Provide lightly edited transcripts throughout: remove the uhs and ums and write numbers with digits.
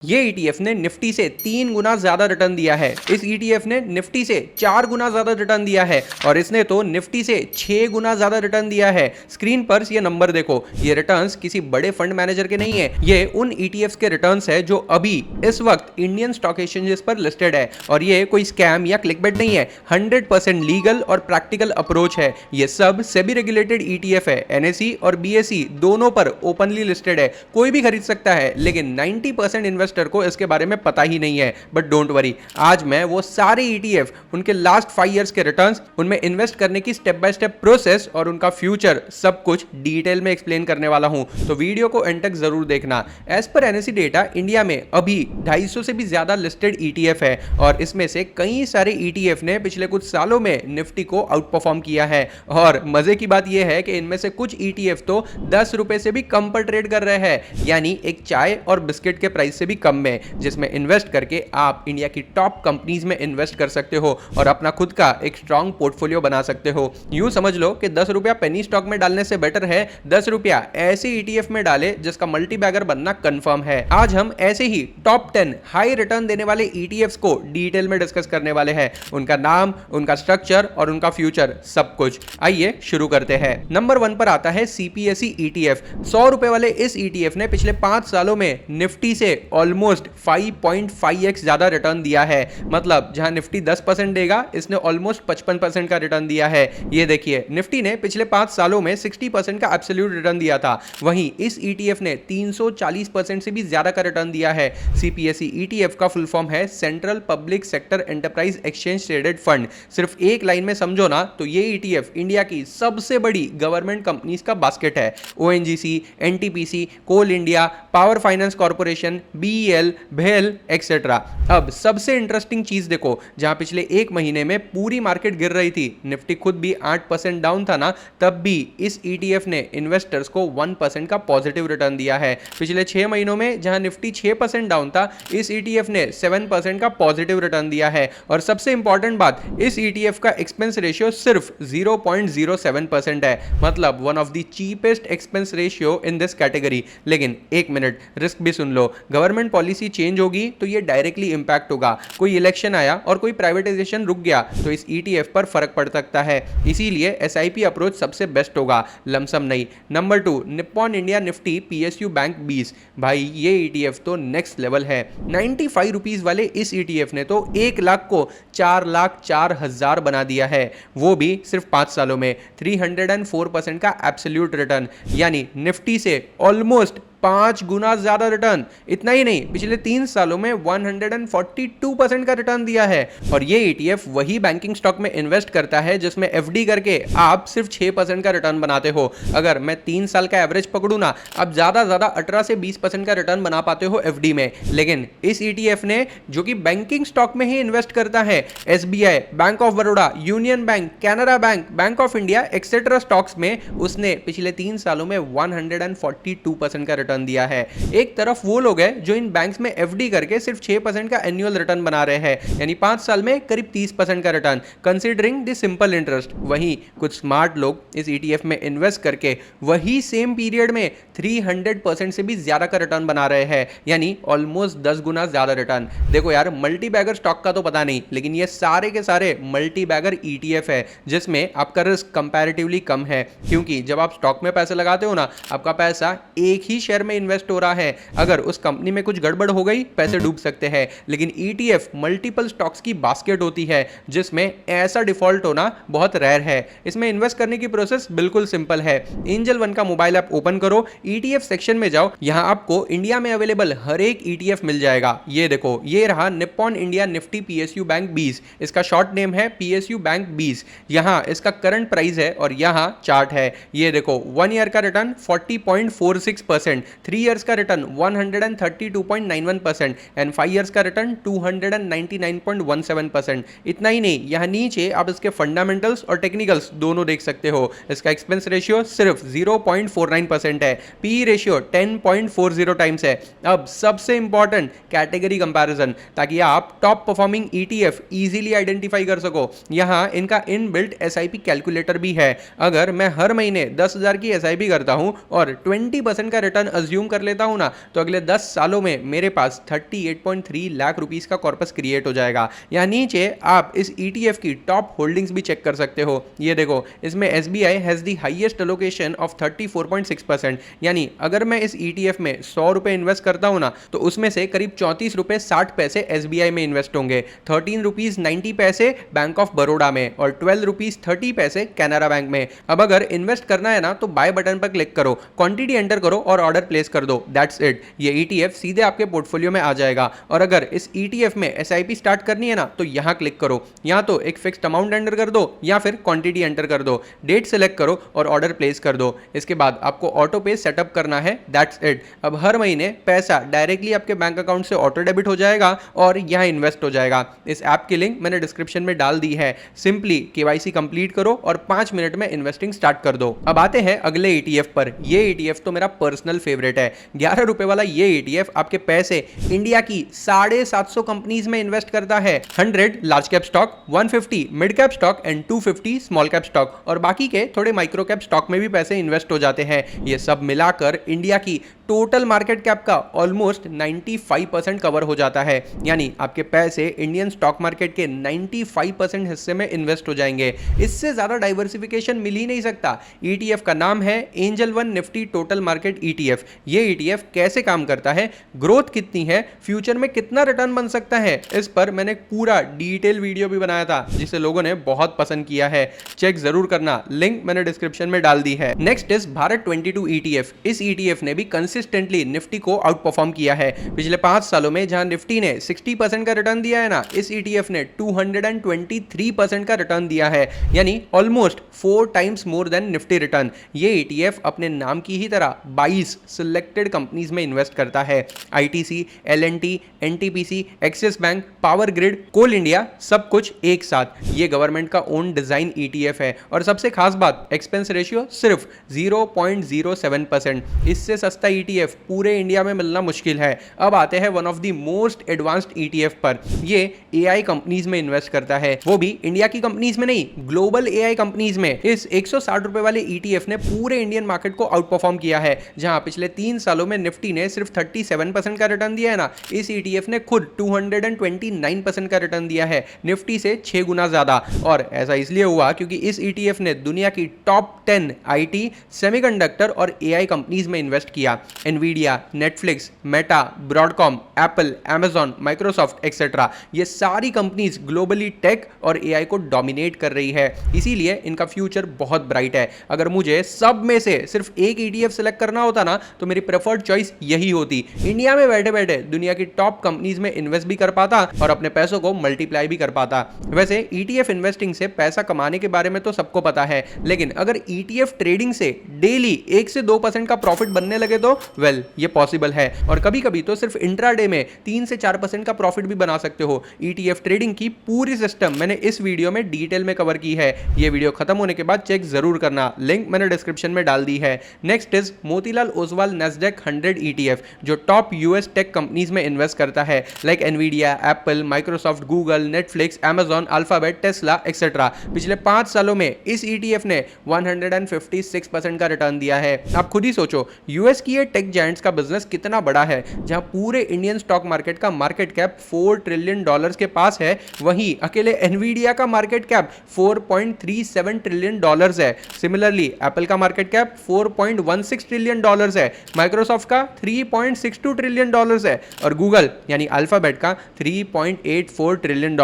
ये ईटीएफ ने निफ्टी से 3 गुना ज्यादा रिटर्न दिया है। इस ईटीएफ ने निफ्टी से 4 गुना ज्यादा रिटर्न दिया है और इसने तो निफ्टी से 6 गुना ज्यादा रिटर्न दिया है। स्क्रीन पर ये नंबर देखो, ये रिटर्न्स किसी बड़े फंड मैनेजर के नहीं है, ये उन ईटीएफ के रिटर्न्स है जो अभी इस वक्त इंडियन स्टॉक एक्सचेंजेस पर लिस्टेड है। और ये कोई स्कैम या क्लिकबेट नहीं है, 100% लीगल और प्रैक्टिकल अप्रोच है। ये सब सेबी रेगुलेटेड ईटीएफ है, एनएसई और बीएसई दोनों पर ओपनली लिस्टेड है, कोई भी खरीद सकता है। लेकिन 90% इन्वेस्टर को इसके बारे में पता ही नहीं है। बट डोंट वरी, आज मैं वो सारे ईटीएफ, उनके लास्ट 5 इयर्स के रिटर्न्स, उनमें इन्वेस्ट करने की स्टेप बाय स्टेप प्रोसेस और उनका फ्यूचर सब कुछ डिटेल में एक्सप्लेन करने वाला हूं, तो वीडियो को एंड तक जरूर देखना। As per NSE data, India में अभी 250 से भी ज्यादा लिस्टेड ईटीएफ है और इसमें से कई सारे ईटीएफ ने पिछले कुछ सालों में निफ्टी को आउट परफॉर्म किया है। और मजे की बात यह है कि इनमें से कुछ ईटीएफ तो 10 रुपए से भी कम पर ट्रेड कर रहे हैं, यानी एक चाय और बिस्किट के प्राइस से भी कम में, जिसमें इन्वेस्ट करके आप इंडिया की टॉप कंपनीज में इन्वेस्ट कर सकते हो और अपना खुद का एक स्ट्रॉन्ग पोर्टफोलियो बना सकते हो। यूं समझ लो कि 10 रुपया पेनी स्टॉक में डालने से बेटर है 10 रुपया ऐसे ईटीएफ में डाले जिसका मल्टी बैगर बनना कंफर्म है। आज हम ऐसे ही टॉप 10 हाई रिटर्न देने वाले ईटीएफ्स को डिटेल में डिस्कस करने वाले हैं, उनका नाम, उनका स्ट्रक्चर और उनका फ्यूचर सब कुछ। आइए शुरू करते हैं। नंबर 1 पर आता है सीपीएसई ईटीएफ। 100 रुपए वाले इस ईटीएफ ने पिछले 5 सालों में निफ्टी से ऑलमोस्ट 5.5x ज्यादा रिटर्न दिया है। मतलब जहां निफ्टी 10% देगा, इसने ऑलमोस्ट 55% का रिटर्न दिया है। ये देखिए, निफ्टी ने पिछले 5 सालों में 60% का एब्सोल्यूट रिटर्न दिया था, वहीं इस ईटीएफ ने 340% से भी ज्यादा का रिटर्न दिया है। सीपीएसई ईटीएफ का फुल फॉर्म है central public sector enterprise exchange traded fund. सिर्फ एक लाइन में समझो ना तो ये ईटीएफ इंडिया की सबसे बड़ी गवर्नमेंट कंपनीज का बास्केट है। ONGC, NTPC, coal India, power finance corporation, BEL, भेल एक्सेट्रा। अब सबसे इंटरेस्टिंग चीज देखो, जहां पिछले एक महीने में पूरी मार्केट गिर रही थी, निफ्टी खुद भी 8% डाउन था ना, तब भी इस ईटीएफ ने इन्वेस्टर्स को 1% का पॉजिटिव रिटर्न दिया है। पिछले 6 महीनों में जहां निफ्टी 6% डाउन था, इस ईटीएफ ने 7% का पॉजिटिव रिटर्न दिया है। और सबसे इंपॉर्टेंट बात, इस ईटीएफ का एक्सपेंस रेशियो सिर्फ 0.07% है, मतलब one of the cheapest expense ratio in this category. लेकिन एक मिनट, रिस्क भी सुन लो। गवर्नमेंट पॉलिसी चेंज होगी तो ये डायरेक्टली इंपैक्ट होगा। कोई इलेक्शन आया और कोई प्राइवेटाइजेशन रुक गया तो इस ईटीएफ पर फर्क पड़ सकता है। इसीलिए एसआईपी अप्रोच सबसे बेस्ट होगा, लमसम नहीं। Number 2, Nippon India Nifty PSU bank 20। भाई ये ईटीएफ तो नेक्स्ट लेवल है। 95 रुपीज वाले इस ईटीएफ ने तो 1 लाख को 4,04,000 बना दिया है, वो भी सिर्फ 5 सालों में। 304% का एब्सोल्यूट रिटर्न, यानी निफ्टी से ऑलमोस्ट 5 गुना ज्यादा रिटर्न। इतना ही नहीं, पिछले 3 सालों में 142% का रिटर्न दिया है। और ये ईटीएफ वही बैंकिंग स्टॉक में इन्वेस्ट करता है जिसमें एफडी करके आप सिर्फ 6% का रिटर्न बनाते हो। अगर मैं 3 साल का एवरेज पकड़ू ना, आप ज्यादा 18 से 20% का रिटर्न बना पाते हो एफडी में। लेकिन इस ईटीएफ ने, जो कि बैंकिंग स्टॉक में ही इन्वेस्ट करता है, SBI, bank of Baroda, union bank, Canara bank, bank of India etcetera stocks में, उसने पिछले 3 सालों में 142% का रिटर्न दिया है। एक तरफ वो लोग हैं जो इन बैंक्स में एफडी करके सिर्फ 6% का एनुअल रिटर्न बना रहे हैं, यानी 5 साल में करीब 30% का return, considering the simple interest. वहीं कुछ स्मार्ट लोग इस ईटीएफ में इन्वेस्ट करके वही सेम पीरियड में 300% से भी ज्यादा का रिटर्न बना रहे हैं, यानी ऑलमोस्ट 10 गुना ज्यादा रिटर्न। देखो यार, मल्टी बैगर स्टॉक का तो पता नहीं, लेकिन ये सारे के सारे मल्टी बैगर ईटीएफ है जिसमें आपका रिस्क कंपैरेटिवली कम है, क्योंकि जब आप स्टॉक में पैसे लगाते हो ना, आपका पैसा एक ही शेयर में इन्वेस्ट हो रहा है। अगर उस कंपनी में कुछ गड़बड़ हो गई, पैसे डूब सकते हैं। लेकिन ईटीएफ मल्टीपल स्टॉक्स की बास्केट होती है जिसमें ऐसा डिफॉल्ट होना बहुत रेयर है। इसमें इन्वेस्ट करने की प्रोसेस बिल्कुल सिंपल है। एंजल वन का मोबाइल ऐप ओपन करो, ईटीएफ सेक्शन में जाओ, यहां आपको इंडिया में अवेलेबल हर एक ईटीएफ मिल जाएगा। ये देखो, ये रहा Nippon India Nifty PSU bank 20। इसका शॉर्ट नेम है पीएसयू बैंक 20। यहां इसका करंट प्राइस है और यहां चार्ट है। ये देखो, 1 ईयर का रिटर्न 40.46%, 3 इयर्स का रिटर्न 132.91% एंड 5 इयर्स का रिटर्न 299.17%। इतना ही नहीं, यहां नीचे आप इसके फंडामेंटल्स और टेक्निकल्स दोनों देख सकते हो। इसका एक्सपेंस रेशियो सिर्फ 0.49% है, पी रेशियो 10.40 टाइम्स है। अब सबसे इंपॉर्टेंट, कैटेगरी कंपैरिजन, ताकि आप top performing ETF easily identify कर सको। यहां इनका इनबिल्ट एसआईपी कैलकुलेटर भी है। अगर मैं हर महीने 10,000 की एसआईपी करता हूं और 20% का रिटर्न अज्यूम कर लेता हूं ना, तो अगले 10 सालों में मेरे पास 38.3 लाख रुपीस का कॉर्पस क्रिएट हो जाएगा। यहाँ नीचे आप इस ETF की टॉप होल्डिंग्स भी चेक कर सकते हो। ये देखो, इसमें SBI has the highest allocation of 34.6%। यानी अगर मैं इस ETF में 100 रुपए इन्वेस्ट करता हूं ना, तो उसमें से करीब 34 रुपए 60 पैसे SBI में इन्वेस्ट होंगे, 13 रुपीज 90 पैसे बैंक ऑफ बड़ौदा में और 12 रुपीज 30 पैसे कैनरा बैंक में। अब अगर इन्वेस्ट करना है ना, तो बाय बटन पर क्लिक करो, क्वांटिटी एंटर करो और ऑर्डर प्लेस कर दो। That's it. ये ETF सीधे आपके पोर्टफोलियो में आ जाएगा। और अगर इस ETF में SIP स्टार्ट करनी है ना, तो यहां क्लिक करो, या तो एक फिक्स्ड अमाउंट एंटर कर दो या फिर क्वांटिटी एंटर कर दो, डेट सेलेक्ट करो और ऑर्डर प्लेस कर दो। इसके बाद आपको ऑटो पे सेटअप करना है। That's it. अब हर महीने पैसा डायरेक्टली आपके बैंक अकाउंट से ऑटो डेबिट हो जाएगा और यहां इन्वेस्ट हो जाएगा। इस ऐप की लिंक मैंने डिस्क्रिप्शन में डाल दी है। सिंपली KYC कंप्लीट करो और 5 मिनट में इन्वेस्टिंग स्टार्ट कर दो। अब आते हैं अगले ETF पर। ये ETF तो मेरा पर्सनल फेवरेट है। 11 रुपए वाला ये ETF आपके पैसे इंडिया की 750 कंपनीज में इन्वेस्ट करता है। 100 large cap stock, 150 mid cap stock and 250 small cap stock, और बाकी के थोड़े माइक्रो कैप स्टॉक में भी पैसे इन्वेस्ट हो जाते हैं। ये सब मिलाकर इंडिया की टोटल मार्केट कैप का ऑलमोस्ट 95% कवर हो जाता है। यानी आपके पैसे इंडियन स्टॉक मार्केट के 95% हिस्से में इन्वेस्ट हो जाएंगे। इससे ज्यादा डाइवर्सिफिकेशन मिल ही नहीं सकता। ETF का नाम है angel one Nifty total market ETF। ये ETF कैसे काम करता है, ग्रोथ कितनी है, फ्यूचर में कितना रिटर्न बन सकता है, इस पर मैंने पूरा डिटेल वीडियो भी बनाया था, जिसे लोगों ने बहुत पसंद किया है। चेक जरूर करना, लिंक मैंने डिस्क्रिप्शन में डाल दी है। Next is Bharat 22 ETF। इस ETF ने भी कंसिस्टेंटली निफ्टी को आउट परफॉर्म किया है। पिछले 5 सालों में जहां निफ्टी ने 60% का रिटर्न दिया है ना, इस ETF ने 223% का रिटर्न दिया है। यानी almost 4 times more than Nifty return. ये ETF अपने नाम की ही तरह 22 सिलेक्टेड कंपनीज में इन्वेस्ट करता है। ITC, L&T, NTPC, Axis bank, power grid, coal India, सब कुछ एक साथ। ये गवर्नमेंट का ओन डिजाइन ETF है। और सबसे खास बात, एक्सपेंस रेशियो सिर्फ 0.07%। इससे सस्ता ETF पूरे इंडिया में मिलना मुश्किल है। अब आते हैं one of the most advanced ETF पर। ये AI कंपनीज में इन्वेस्ट करता है, वो भी इंडिया की कंपनीज में नहीं, ग्लोबल AI कंपनीज में। इस 160 रुपए वाले ETF ने पूरे इंडियन मार्केट को आउट परफॉर्म किया है। जहां पिछले 3 सालों में निफ्टी ने सिर्फ 37% का रिटर्न दिया है ना, इस ETF ने खुद 229% का रिटर्न दिया है, निफ्टी से 6 गुना ज्यादा। और ऐसा इसलिए हुआ क्योंकि इस ETF ने दुनिया की टॉप 10 IT, सेमीकंडक्टर और AI कंपनीज में इन्वेस्ट किया। Nvidia, Netflix, Meta, Broadcom, Apple, Amazon, Microsoft etcetera, ये सारी कंपनीज ग्लोबली टेक और AI को डोमिनेट कर रही है। इसीलिए इनका फ्यूचर बहुत ब्राइट है। अगर मुझे सब में से सिर्फ एक ETF सेलेक्ट करना होता ना, तो मेरी प्रेफर्ड चॉइस यही होती। इंडिया में बैठे बैठे दुनिया की टॉप कंपनीज में इन्वेस्ट भी कर पाता और अपने पैसों को मल्टीप्लाई भी कर पाता। वैसे ETF इन्वेस्टिंग से पैसा कमाने के बारे में तो सबको पता है, लेकिन अगर ETF ट्रेडिंग से डेली 1 से 2% का प्रॉफिट बनने लगे तो वेल, ये पॉसिबल है। और कभी कभी तो सिर्फ इंट्राडे में 3 से 4% का प्रॉफिट भी बना सकते हो। ETF ट्रेडिंग की पूरी सिस्टम मैंने इस वीडियो में डिटेल में कवर की है। ये वीडियो खत्म होने के बाद चेक जरूर करना, लिंक मैंने डिस्क्रिप्शन में डाल दी है। Next is Motilal Oswal NASDAQ 100 ETF, जो टॉप US टेक कंपनीज में इन्वेस्ट करता है, like Nvidia, Apple, Microsoft, Google, Netflix, Amazon, Alphabet, Tesla etcetera. पिछले 5 सालों में इस ETF ने 156% का रिटर्न दिया है। आप खुद ही सोचो, US की ये टेक जायंट्स का बिजनेस कितना बड़ा है। जहां पूरे इंडियन स्टॉक मार्केट का मार्केट कैप $4 ट्रिलियन के पास है, वहीं अकेले Nvidia का मार्केट कैप $4.37 ट्रिलियन है। सिमिलरली एप्पल का मार्केट कैप $4.16 ट्रिलियन है, माइक्रोसॉफ्ट का $3.62 ट्रिलियन है और गूगल यानी अल्फाबेट का $3.84 ट्रिलियन।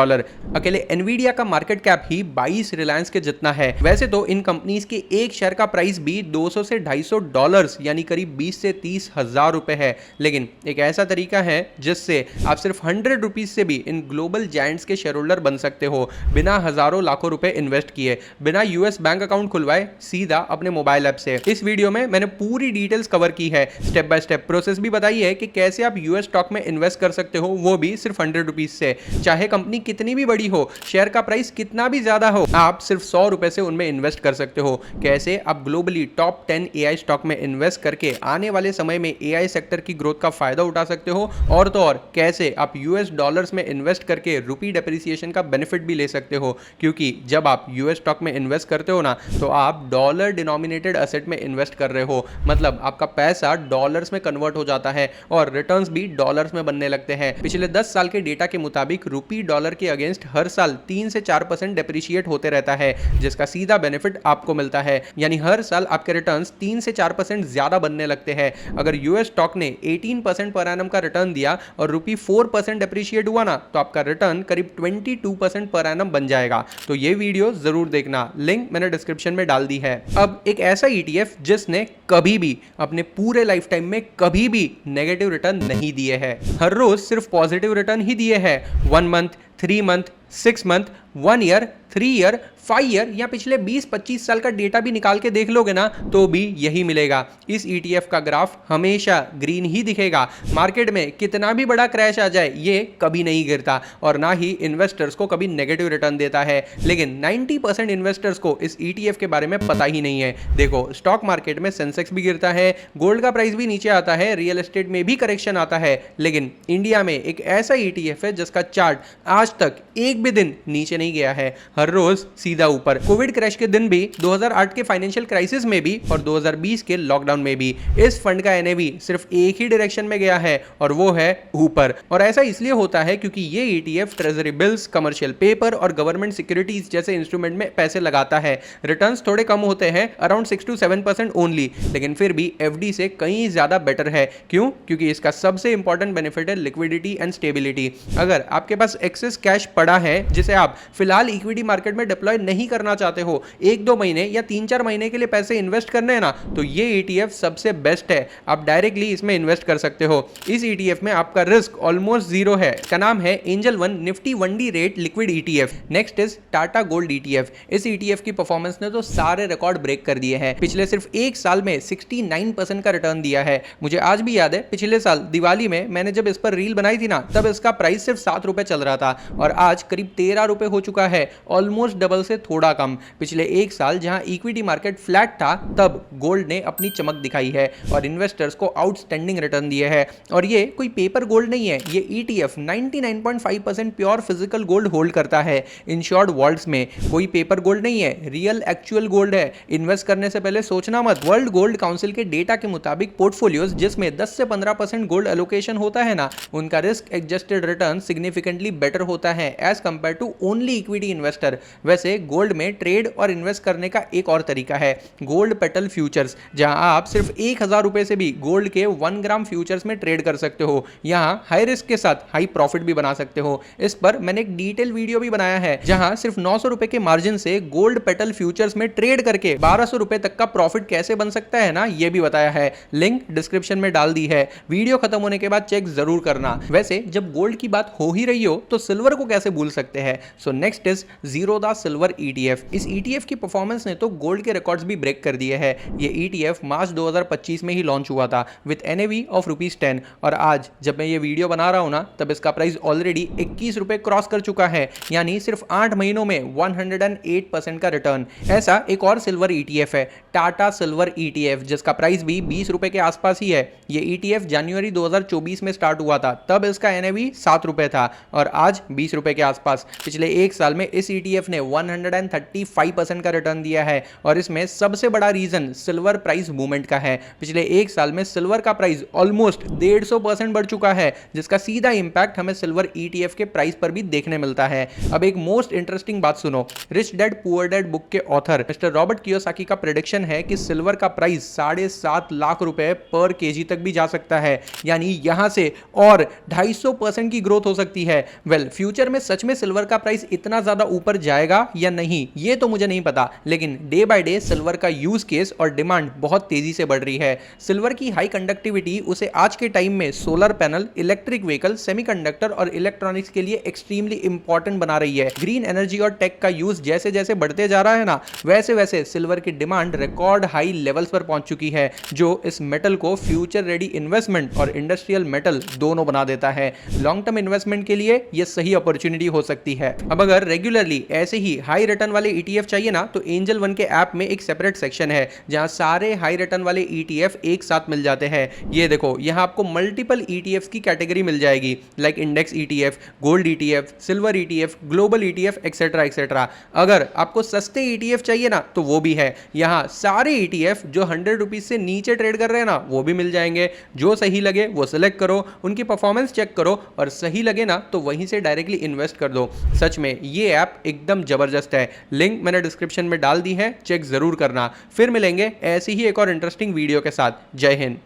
अकेले Nvidia का मार्केट कैप ही 22 रिलायंस के जितना है। वैसे तो इन कंपनीज के एक शेयर का प्राइस भी $200 से $250 यानी करीब 20 से 30 हजार रुपए है, लेकिन एक ऐसा तरीका है जिससे आप सिर्फ 100 रुपीज से भी इन ग्लोबल जायंट्स के शेयर होल्डर बन सकते हो, बिना हजारों लाखों रुपए इन्वेस्ट किए, बिना US बैंक अकाउंट खुलवाए, सीधा अपने मोबाइल ऐप से। इस वीडियो में मैंने पूरी डिटेल्स कवर की है, स्टेप बाय स्टेप प्रोसेस भी बताई है कि कैसे आप US स्टॉक में इन्वेस्ट कर सकते हो, वो भी सिर्फ 100 रुपीज से। चाहे कंपनी कितनी भी बड़ी हो, शेयर का प्राइस कितना भी ज्यादा हो, आप सिर्फ 100 रुपए से उनमें इन्वेस्ट कर सकते हो। कैसे आप ग्लोबली टॉप 10 AI स्टॉक में इन्वेस्ट करके आने वाले वाले समय में एआई सेक्टर की ग्रोथ का फायदा उठा सकते हो, और तो और कैसे आप यूएस डॉलर्स में इन्वेस्ट करके रुपी डेप्रिसिएशन का बेनिफिट भी ले सकते हो, क्योंकि जब आप यूएस स्टॉक में इन्वेस्ट करते हो ना तो आप डॉलर डिनोमिनेटेड एसेट में इन्वेस्ट कर रहे हो, मतलब आपका पैसा डॉलर्स में कन्वर्ट हो जाता है और रिटर्न्स भी डॉलर्स में बनने लगते हैं। पिछले 10 साल के डेटा के मुताबिक रुपी डॉलर के अगेंस्ट हर साल 3 से 4% डेप्रिशिएट होते रहता है, जिसका सीधा बेनिफिट आपको मिलता है, यानी हर साल आपके रिटर्न्स 3 से 4% ज्यादा बनने लगते हैं। अगर यूएस स्टॉक ने 18% पर एनम का रिटर्न दिया और रुपी 4% डेप्रिशिएट हुआ ना तो आपका रिटर्न करीब 22% पर एनम बन जाएगा। तो ये वीडियो जरूर देखना, लिंक मैंने डिस्क्रिप्शन में डाल दी है। अब एक ऐसा ईटीएफ जिसने कभी भी अपने पूरे लाइफ टाइम में कभी भी नेगेटिव रिटर्न नहीं दिए हैं, हर रोज सिर्फ पॉजिटिव रिटर्न ही दिए हैं। 1 month, 3 month, 6 month, 1 year, 3 year, 5 year या पिछले 20-25 साल का डेटा भी निकाल के देख लोगे ना तो भी यही मिलेगा। इस ईटीएफ का ग्राफ हमेशा ग्रीन ही दिखेगा। मार्केट में कितना भी बड़ा क्रैश आ जाए ये कभी नहीं गिरता और ना ही इन्वेस्टर्स को कभी नेगेटिव रिटर्न देता है। लेकिन 90% इन्वेस्टर्स को इस ईटीएफ के बारे में पता ही नहीं है। देखो, स्टॉक मार्केट में सेंसेक्स भी गिरता है, गोल्ड का प्राइस भी नीचे आता है, रियल एस्टेट में भी करेक्शन आता है, लेकिन इंडिया में एक ऐसा ईटीएफ है जिसका चार्ट आज तक एक भी दिन नीचे नहीं गया है, हर रोज सीधा ऊपर। कोविड क्रैश के दिन भी, 2008 के फाइनेंशियल क्राइसिस में भी और 2020 के लॉकडाउन में भी इस फंड का एनएवी सिर्फ एक ही डायरेक्शन में गया है और वो है ऊपर। और ऐसा इसलिए होता है क्योंकि ये ETF treasury bills, commercial paper और गवर्नमेंट सिक्योरिटीज जैसे इंस्ट्रूमेंट में पैसे लगाता है। रिटर्न्स थोड़े कम होते हैं, अराउंड 6 to 7% ओनली, लेकिन फिर भी एफडी से कहीं ज्यादा बेटर है। क्यों? क्योंकि इसका सबसे इंपॉर्टेंट बेनिफिट है लिक्विडिटी एंड स्टेबिलिटी। अगर आपके पास एक्सेस कैश पड़ा है जिसे आप फिलहाल इक्विटी मार्केट में डिप्लॉय नहीं करना चाहते हो, 1-2 महीने या 3-4 महीने के लिए पैसे इन्वेस्ट करने हैं ना, तो ये ईटीएफ सबसे बेस्ट है। आप डायरेक्टली इसमें इन्वेस्ट कर सकते हो। इस ईटीएफ में आपका रिस्क ऑलमोस्ट जीरो है। इसका नाम है angel one Nifty 1D rate liquid ETF. Next is Tata gold ETF. इस ईटीएफ की परफॉर्मेंस ने तो सारे रिकॉर्ड ब्रेक कर दिए हैं। पिछले सिर्फ एक साल में 69% का रिटर्न दिया है। मुझे आज भी याद है, पिछले साल दिवाली में मैंने जब इस पर रील बनाई थी ना, तब इसका प्राइस सिर्फ 7 रुपए चल रहा था और आज करीब 13 रुपए हो चुका है, ऑलमोस्ट डबल से थोड़ा कम। पिछले एक साल जहां इक्विटी मार्केट फ्लैट था, तब गोल्ड ने अपनी चमक दिखाई है और इन्वेस्टर्स को आउटस्टैंडिंग रिटर्न दिए हैं। और ये कोई पेपर गोल्ड नहीं है, ये ETF 99.5% pure physical gold hold करता है इंश्योर्ड वॉल्ट्स में। कोई पेपर गोल्ड नहीं है, रियल एक्चुअल गोल्ड है। इन्वेस्ट करने से पहले सोचना मत। वर्ल्ड गोल्ड काउंसिल के डेटा के मुताबिक पोर्टफोलियोज जिसमें 10 से 15% गोल्ड एलोकेशन होता है ना, उनका risk adjusted return significantly better होता है as compare to only equity investor. वैसे गोल्ड में ट्रेड और इन्वेस्ट करने का एक और तरीका है, गोल्ड पेटल फ्यूचर्स, जहां आप सिर्फ 1000 रुपए से भी गोल्ड के 1 ग्राम फ्यूचर्स में ट्रेड कर सकते हो। यहां हाई रिस्क के साथ हाई प्रॉफिट भी बना सकते हो। इस पर मैंने एक डिटेल वीडियो भी बनाया है जहां सिर्फ 900 रुपए के मार्जिन से गोल्ड पेटल फ्यूचर्स में ट्रेड करके 1200 रुपए तक का प्रॉफिट कैसे बन सकता है ना, यह भी बताया है। लिंक डिस्क्रिप्शन में डाल दी है। वीडियो खत्म होने के बाद चेक जरूर करना। वैसे जब गोल्ड की बात हो ही रही हो तो सिल्वर को कैसे भूल सकते हैं। So next is Zerodha silver ETF. इस ईटीएफ की परफॉर्मेंस ने तो गोल्ड के रिकॉर्ड्स भी ब्रेक कर दिए हैं। ये ईटीएफ मार्च 2025 में ही लॉन्च हुआ था विद एनएवी ऑफ ₹10 और आज जब मैं ये वीडियो बना रहा हूं ना, तब इसका प्राइस ऑलरेडी 21 रुपए क्रॉस कर चुका है, यानी सिर्फ 8 महीनों में 108% का रिटर्न। ऐसा एक और सिल्वर ईटीएफ है, टाटा सिल्वर ईटीएफ, जिसका प्राइस भी 20 रुपए के आसपास ही है। ये ईटीएफ जनवरी 2024 में स्टार्ट हुआ था, तब इसका एनएवी 7 रुपए था और आज 20 रुपए के आसपास। पिछले एक साल में इस ईटीएफ ने 135% का रिटर्न दिया है और इसमें सबसे बड़ा रीजन सिल्वर प्राइस मूवमेंट का है। पिछले एक साल में सिल्वर का प्राइस ऑलमोस्ट 150% बढ़ चुका है, जिसका सीधा इंपैक्ट हमें सिल्वर ईटीएफ के प्राइस पर भी देखने मिलता है। अब एक मोस्ट इंटरेस्टिंग बात सुनो। Rich dad poor dad book के ऑथर मिस्टर रॉबर्ट कियोसाकी का प्रेडिक्शन है कि सिल्वर का प्राइस 7.5 लाख रुपए पर केजी तक भी जा सकता है, यानी यहां से और 250% की ग्रोथ हो सकती है। वेल, फ्यूचर में सच में सिल्वर का प्राइस इतना ज्यादा ऊपर जाएगा या नहीं, ये तो मुझे नहीं पता, लेकिन डे बाय डे सिल्वर का यूज केस और डिमांड बहुत तेजी से बढ़ रही है। सिल्वर की हाई कंडक्टिविटी उसे आज के टाइम में solar panel, electric vehicle, semiconductor और इलेक्ट्रॉनिक्स के लिए एक्सट्रीमली इंपॉर्टेंट बना रही है। ग्रीन एनर्जी और टेक का यूज जैसे जैसे बढ़ते जा रहा है ना, वैसे वैसे सिल्वर की डिमांड रिकॉर्ड हाई लेवल्स पर पहुंच चुकी है, जो इस मेटल को फ्यूचर रेडी इन्वेस्टमेंट और इंडस्ट्रियल मेटल दोनों बना देता है। लॉन्ग टर्म इन्वेस्टमेंट के लिए यह सही अपॉर्चुनिटी हो सकती है। अब अगर रेगुलरली ऐसे ही हाई रिटर्न वाले ETF चाहिए ना, तो एंजल वन के ऐप में एक सेपरेट सेक्शन है जहां सारे हाई रिटर्न वाले ETF एक साथ मिल जाते हैं। ये देखो, यहां आपको मल्टीपल ETFs की कैटेगरी मिल जाएगी, like index ETF, gold ETF, silver ETF, global ETF etcetera etcetera. अगर आपको सस्ते ETF चाहिए ना, तो वो भी है। यहाँ सारे ETF जो 100 रुपीज से नीचे ट्रेड कर रहे हैं ना, वो भी मिल जाएंगे। जो सही लगे वो सिलेक्ट करो, उनकी परफॉर्मेंस चेक करो और सही लगे ना तो वहीं से डायरेक्टली इन्वेस्ट कर दो। सच में ये ऐप एकदम जबरदस्त है। लिंक मैंने डिस्क्रिप्शन में डाल दी है, चेक जरूर करना। फिर मिलेंगे ऐसी ही एक और इंटरेस्टिंग वीडियो के साथ। जय हिंद।